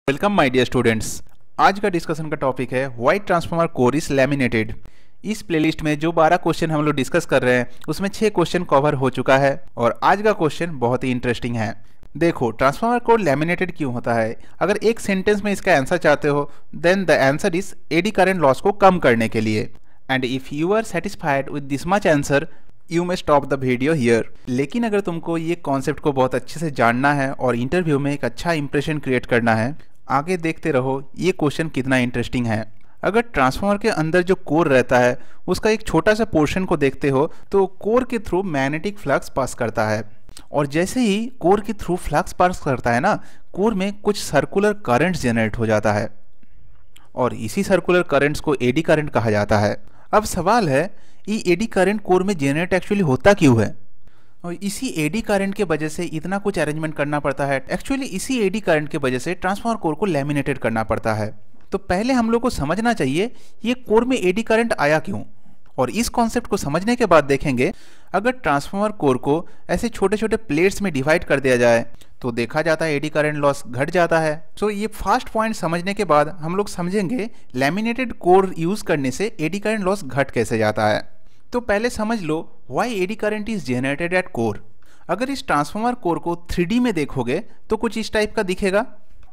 Welcome my dear students. आज का discussion का टॉपिक है why transformer core is laminated. इस प्लेलिस्ट में जो 12 क्वेश्चन हम लोग डिस्कस कर रहे हैं उसमें 6 क्वेश्चन कवर हो चुका है और आज का क्वेश्चन बहुत ही इंटरेस्टिंग है। देखो, ट्रांसफार्मर कोर लैमिनेटेड क्यों होता है। अगर एक सेंटेंस में इसका आंसर चाहते हो then the answer is eddy current loss को कम करने के लिए। And if you are satisfied with this much answer you may stop the video here. लेकिन अगर तुमको ये कॉन्सेप्ट को बहुत अच्छे से जानना है और इंटरव्यू में एक अच्छा इंप्रेशन क्रिएट करना है, आगे देखते रहो ये क्वेश्चन कितना इंटरेस्टिंग है। अगर ट्रांसफार्मर के अंदर जो कोर रहता है उसका एक छोटा सा पोर्शन को देखते हो तो कोर के थ्रू मैग्नेटिक फ्लक्स पास करता है और जैसे ही कोर के थ्रू फ्लक्स पास करता है ना, कोर में कुछ सर्कुलर करंट्स जनरेट हो जाता है और इसी सर्कुलर करंट्स को एडी करंट कहा जाता है। अब सवाल है ये एडी करंट कोर में जनरेट एक्चुअली होता क्यों है और इसी एडी करंट के वजह से इतना कुछ अरेंजमेंट करना पड़ता है। एक्चुअली इसी एडी करंट के वजह से ट्रांसफार्मर कोर को लैमिनेटेड करना पड़ता है। तो पहले हम लोग को समझना चाहिए ये कोर में एडी करंट आया क्यों, और इस कॉन्सेप्ट को समझने के बाद देखेंगे अगर ट्रांसफार्मर कोर को ऐसे छोटे छोटे प्लेट्स में डिवाइड कर दिया जाए तो देखा जाता है एडी करंट लॉस घट जाता है। सो ये फर्स्ट पॉइंट समझने के बाद हम लोग समझेंगे लैमिनेटेड कोर यूज करने से एडी करंट लॉस घट कैसे जाता है। तो पहले समझ लो why eddy current is generated at core. अगर इस ट्रांसफार्मर कोर को 3D में देखोगे तो कुछ इस टाइप का दिखेगा,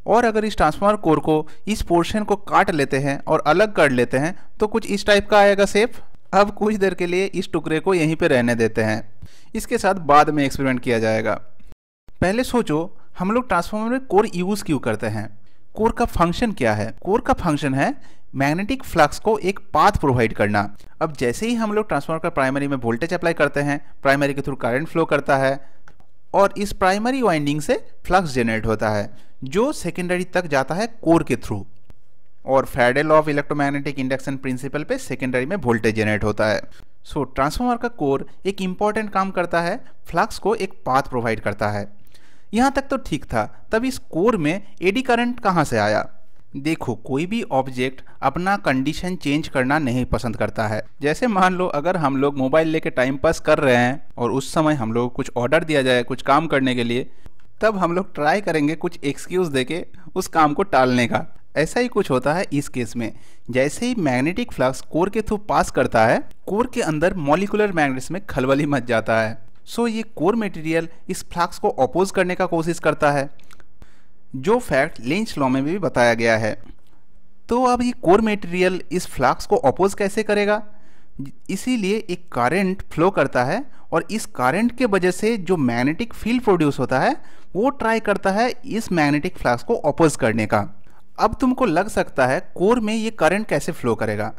और अगर इस ट्रांसफार्मर कोर को इस पोर्शन को काट लेते हैं और अलग कर लेते हैं तो कुछ इस टाइप का आएगा शेप। अब कुछ देर के लिए इस टुकड़े को यहीं पे रहने देते हैं, इसके साथ बाद में एक्सपेरिमेंट किया जाएगा। पहले सोचो हम लोग ट्रांसफार्मर में कोर यूज क्यों करते हैं, कोर का फंक्शन क्या है। कोर का फंक्शन है मैग्नेटिक फ्लक्स को एक पाथ प्रोवाइड करना। अब जैसे ही हम लोग ट्रांसफार्मर का प्राइमरी में वोल्टेज अप्लाई करते हैं, प्राइमरी के थ्रू करंट फ्लो करता है और इस प्राइमरी वाइंडिंग से फ्लक्स जनरेट होता है जो सेकेंडरी तक जाता है कोर के थ्रू, और Faraday law of electromagnetic induction principal पे सेकेंडरी में वोल्टेज जनरेट होता है। सो ट्रांसफार्मर का कोर एक इंपॉर्टेंट काम करता है, फ्लक्स को एक पाथ प्रोवाइड करता है। यहाँ तक तो ठीक था, तब इस कोर में एडी करंट कहाँ से आया। देखो, कोई भी ऑब्जेक्ट अपना कंडीशन चेंज करना नहीं पसंद करता है। जैसे मान लो अगर हम लोग मोबाइल लेके टाइम पास कर रहे हैं और उस समय हम लोग कुछ ऑर्डर दिया जाए कुछ काम करने के लिए, तब हम लोग ट्राई करेंगे कुछ एक्सक्यूज देके उस काम को टालने का। ऐसा ही कुछ होता है इस केस में। जैसे ही मैग्नेटिक फ्लक्स कोर के थ्रू पास करता है, कोर के अंदर मॉलिक्यूलर मैग्नेट्स में खलबली मच जाता है। सो ये कोर मटेरियल इस फ्लक्स को अपोज करने का कोशिश करता है, जो फैक्ट लेंज लॉ में भी बताया गया है। तो अब ये कोर मटेरियल इस फ्लक्स को अपोज कैसे करेगा, इसीलिए एक करंट फ्लो करता है और इस करंट के वजह से जो मैग्नेटिक फील्ड प्रोड्यूस होता है वो ट्राई करता है इस मैग्नेटिक फ्लक्स को अपोज करने का। अब तुमको लग सकता है कोर में ये करंट कैसे फ्लो करेगा।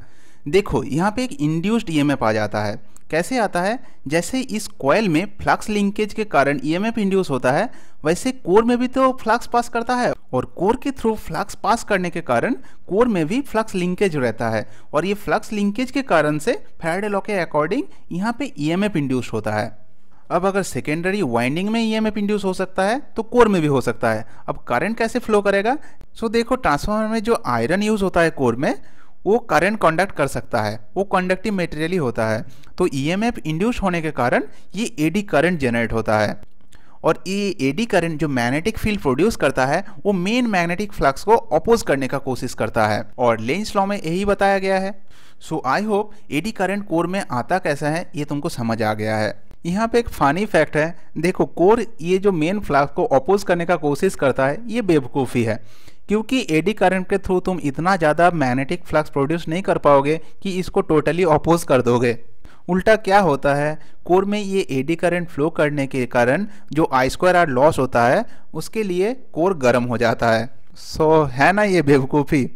देखो, यहाँ पे एक इंड्यूस्ड ईएमएफ आ जाता है। कैसे आता है, जैसे इस कॉइल में फ्लक्स लिंकेज के कारण ईएमएफ इंड्यूस होता है, वैसे कोर में भी तो फ्लक्स पास करता है और कोर के थ्रू फ्लक्स पास करने के कारण कोर में भी फ्लक्स लिंकेज रहता है और ये फ्लक्स लिंकेज के कारण से फैराडे लॉ के अकॉर्डिंग यहाँ पे ईएमएफ इंड्यूस होता है। अब अगर सेकेंडरी वाइंडिंग में ईएमएफ इंड्यूस हो सकता है तो कोर में भी हो सकता है। अब करंट कैसे फ्लो करेगा। सो देखो, ट्रांसफार्मर में जो आयरन यूज होता है कोर में, वो करंट कंडक्ट कर सकता है, वो कंडक्टिव मटेरियल ही होता है। तो ईएमएफ इंड्यूस होने के कारण ये एडी करंट जनरेट होता है और ये एडी करंट जो मैग्नेटिक फील्ड प्रोड्यूस करता है वो मेन मैग्नेटिक फ्लक्स को अपोज करने का कोशिश करता है और लेंज लॉ में यही बताया गया है। So I hope eddy current core में आता कैसा है ये तुमको समझ आ गया है। यहाँ पे एक फानी फैक्ट है। देखो, कोर ये जो मेन फ्लक्स को अपोज करने का कोशिश करता है ये बेवकूफ़ी है, क्योंकि एडी करंट के थ्रू तुम इतना ज़्यादा मैग्नेटिक फ्लक्स प्रोड्यूस नहीं कर पाओगे कि इसको टोटली अपोज कर दोगे। उल्टा क्या होता है, कोर में ये एडी करंट फ्लो करने के कारण जो I2R लॉस होता है उसके लिए कोर गर्म हो जाता है। सो है ना ये बेवकूफ़ी।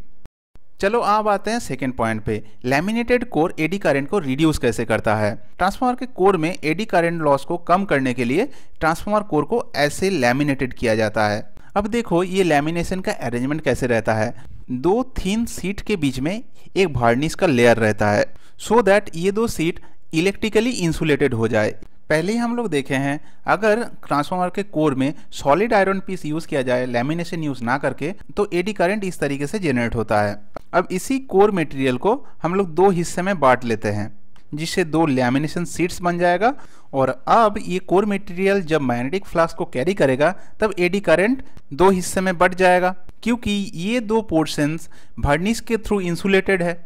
चलो अब आते हैं सेकेंड पॉइंट पे, लैमिनेटेड कोर एडी करंट को रिड्यूस कैसे करता है। ट्रांसफार्मर के कोर में एडी करंट लॉस को कम करने के लिए ट्रांसफार्मर कोर को ऐसे लैमिनेटेड किया जाता है। अब देखो ये लैमिनेशन का अरेंजमेंट कैसे रहता है। 2 थिन शीट के बीच में एक वार्निश का लेयर रहता है सो दैट ये 2 शीट इलेक्ट्रिकली इंसुलेटेड हो जाए। पहले ही हम लोग देखे हैं अगर ट्रांसफार्मर के कोर में सॉलिड आयरन पीस यूज किया जाए लैमिनेशन यूज ना करके तो एडी करंट इस तरीके से जनरेट होता है। अब इसी कोर मटेरियल को हम लोग 2 हिस्से में बांट लेते हैं। जिससे दो लैमिनेशन शीट्स बन जाएगा। और अब ये कोर मटेरियल जब मैग्नेटिक फ्लक्स को कैरी करेगा तब एडी करंट दो हिस्से में बढ़ जाएगा, क्योंकि ये दो पोर्शंस वर्निश के थ्रू इंसुलेटेड है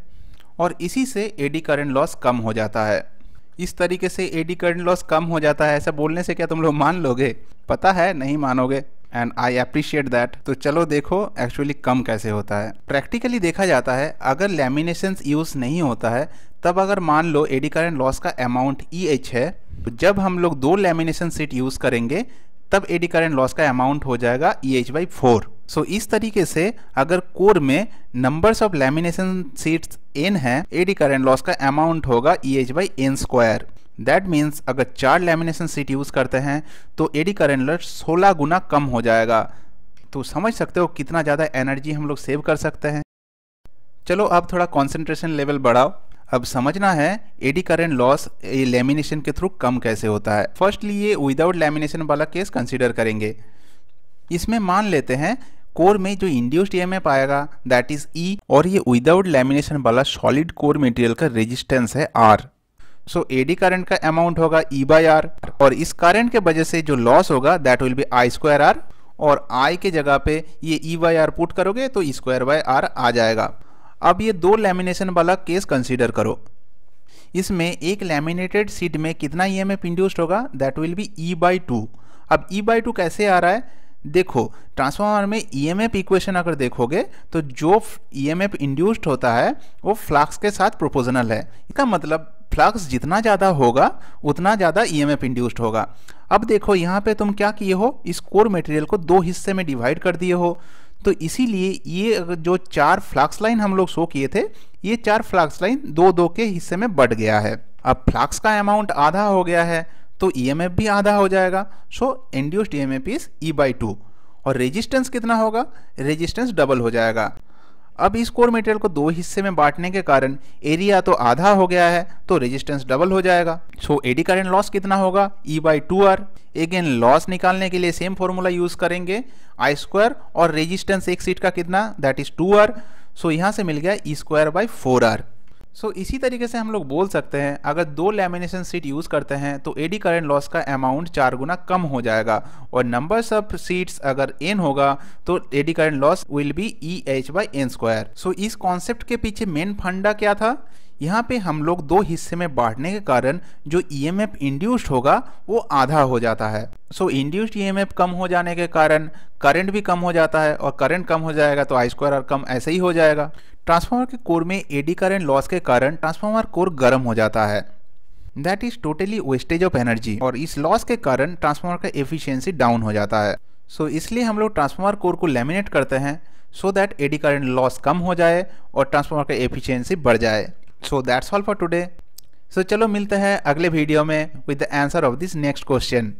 और इसी से एडी करंट लॉस कम हो जाता है। इस तरीके से एडी करंट लॉस कम हो जाता है। ऐसा बोलने से क्या तुम लोग मान लोगे? पता है नहीं मानोगे, एंड आई अप्रिशिएट दैट। तो चलो देखो एक्चुअली कम कैसे होता है। प्रैक्टिकली देखा जाता है अगर लैमिनेशंस यूज़ नहीं होता है तब अगर मान लो एडी करंट लॉस का अमाउंट EH है, तो जब हम लोग दो लैमिनेशन शीट यूज़ करेंगे तब एडी करंट लॉस का अमाउंट हो जाएगा EH/4। सो इस तरीके से अगर कोर में numbers of lamination sheets n है, एडी करंट लॉस का अमाउंट होगा EH/n²। दैट मीन्स अगर 4 लैमिनेशन शीट यूज़ करते हैं तो एडी करंट लॉस 16 गुना कम हो जाएगा। तो समझ सकते हो कितना ज़्यादा एनर्जी हम लोग सेव कर सकते हैं। चलो अब थोड़ा कॉन्सेंट्रेशन लेवल बढ़ाओ। अब समझना है एडी करंट लॉस लैमिनेशन के थ्रू कम कैसे होता है। फर्स्टली ये विदाउट लैमिनेशन वाला केस कंसीडर करेंगे। इसमें मान लेते हैं कोर में जो इंड्यूस्ड ईएमएफ आएगा दैट इज E, और ये विदाउट लैमिनेशन वाला सॉलिड कोर मटेरियल का रेजिस्टेंस है R। सो एडी करंट का अमाउंट होगा E/R, और इस करंट के वजह से जो लॉस होगा दैट विल बी I²R, और I के जगह पे ये E/R पुट करोगे तो E²/R आ जाएगा। अब ये दो लैमिनेशन वाला केस कंसीडर करो। इसमें एक लैमिनेटेड शीट में कितना ईएमएफ इंड्यूस्ड होगा दैट विल बी E/2। अब E/2 कैसे आ रहा है? देखो ट्रांसफार्मर में ईएमएफ इक्वेशन अगर देखोगे तो जो ईएमएफ इंड्यूस्ड होता है वो फ्लक्स के साथ प्रोपोर्शनल है। इसका मतलब फ्लक्स जितना ज़्यादा होगा उतना ज़्यादा ईएमएफ इंड्यूस्ड होगा। अब देखो यहाँ पे तुम क्या किए हो, इस कोर मटेरियल को दो हिस्से में डिवाइड कर दिए हो, तो इसीलिए ये जो 4 फ्लक्स लाइन हम लोग शो किए थे, ये 4 फ्लक्स लाइन 2-2 के हिस्से में बढ़ गया है। अब फ्लक्स का अमाउंट आधा हो गया है तो ईएमएफ भी आधा हो जाएगा। So induced EMF is E/2। और रेजिस्टेंस कितना होगा? रेजिस्टेंस डबल हो जाएगा। अब इस कोर मटेरियल को दो हिस्से में बांटने के कारण एरिया तो आधा हो गया है तो रेजिस्टेंस डबल हो जाएगा। सो एडी करंट लॉस कितना होगा? E/2R। अगेन लॉस निकालने के लिए सेम फॉर्मूला यूज करेंगे, I², और रेजिस्टेंस एक सीट का कितना दैट इज 2R। सो यहाँ से मिल गया E²/4R। सो इसी तरीके से हम लोग बोल सकते हैं अगर दो लैमिनेशन शीट यूज़ करते हैं तो एडी करंट लॉस का अमाउंट 4 गुना कम हो जाएगा, और नंबर्स ऑफ शीट्स अगर n होगा तो AD current loss will be EH/n²। सो इस कॉन्सेप्ट के पीछे मेन फंडा क्या था? यहाँ पे हम लोग दो हिस्से में बांटने के कारण जो ईएमएफ इंड्यूस्ड होगा वो आधा हो जाता है। सो इंड्यूस्ड ईएमएफ कम हो जाने के कारण करंट भी कम हो जाता है, और करंट कम हो जाएगा तो I²R कम ऐसे ही हो जाएगा। ट्रांसफार्मर के कोर में एडी करंट लॉस के कारण ट्रांसफार्मर कोर गर्म हो जाता है, that is totally wastage of energy, और इस लॉस के कारण ट्रांसफार्मर का एफिशिएंसी डाउन हो जाता है। सो इसलिए हम लोग ट्रांसफार्मर कोर को लैमिनेट करते हैं so that eddy current loss कम हो जाए और ट्रांसफार्मर का एफिशिएंसी बढ़ जाए। So that's all for today. So चलो मिलते हैं अगले वीडियो में with the answer of this next question.